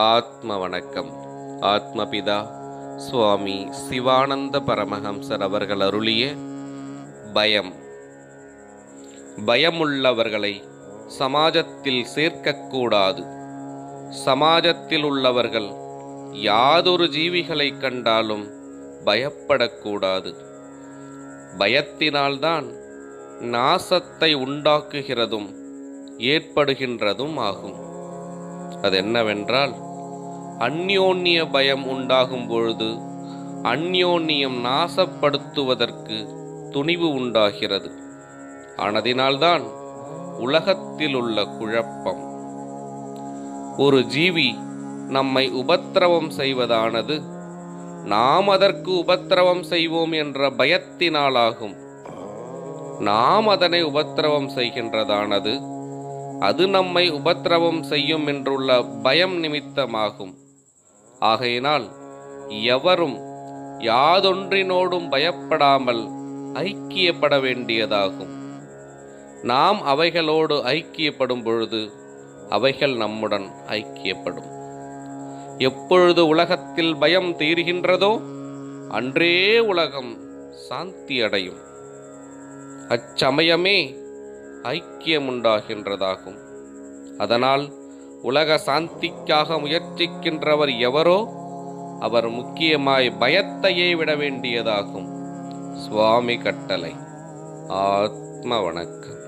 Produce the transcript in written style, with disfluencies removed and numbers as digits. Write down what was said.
ஆத்ம வணக்கம். ஆத்மபிதா சுவாமி சிவானந்த பரமஹம்சர் அவர்கள் அருளிய பயம். பயமுள்ளவர்களை சமாஜத்தில் சேர்க்கக்கூடாது. சமாஜத்தில் உள்ளவர்கள் யாதொரு ஜீவிகளை கண்டாலும் பயப்படக்கூடாது. பயத்தினால்தான் நாசத்தை உண்டாக்குகிறதும் ஏற்படுகின்றதும் ஆகும். அது என்னவென்றால், அந்யோன்ய பயம் உண்டாகும் பொழுது அந்யோன்யம் நாசப்படுத்துவதற்கு துணிவு உண்டாகிறது. ஆனதினால்தான் உலகத்தில் உள்ள குழப்பம். ஒரு ஜீவி நம்மை உபத்திரவம் செய்வதானது நாம் அதற்கு உபத்திரவம் செய்வோம் என்ற பயத்தினாலாகும். நாம் அதனை உபத்திரவம் செய்கின்றதானது அது நம்மை உபத்திரவம் செய்யும் என்றுள்ள பயம் நிமித்தமாகும். ஆகையினால் எவரும் யாதொன்றினோடும் பயப்படாமல் ஐக்கியப்பட வேண்டியதாகும். நாம் அவைகளோடு ஐக்கியப்படும் பொழுது அவைகள் நம்முடன் ஐக்கியப்படும். எப்பொழுது உலகத்தில் பயம் தீர்கின்றதோ அன்றே உலகம் சாந்தி அடையும். அச்சமயமே ஐக்கியமுண்டாகின்றதாகும். அதனால் உலக சாந்திக்காக முயற்சிக்கின்றவர் எவரோ அவர் முக்கியமாய் பயத்தையே விட வேண்டியதாகும். சுவாமி கட்டளை. ஆத்ம வணக்கம்.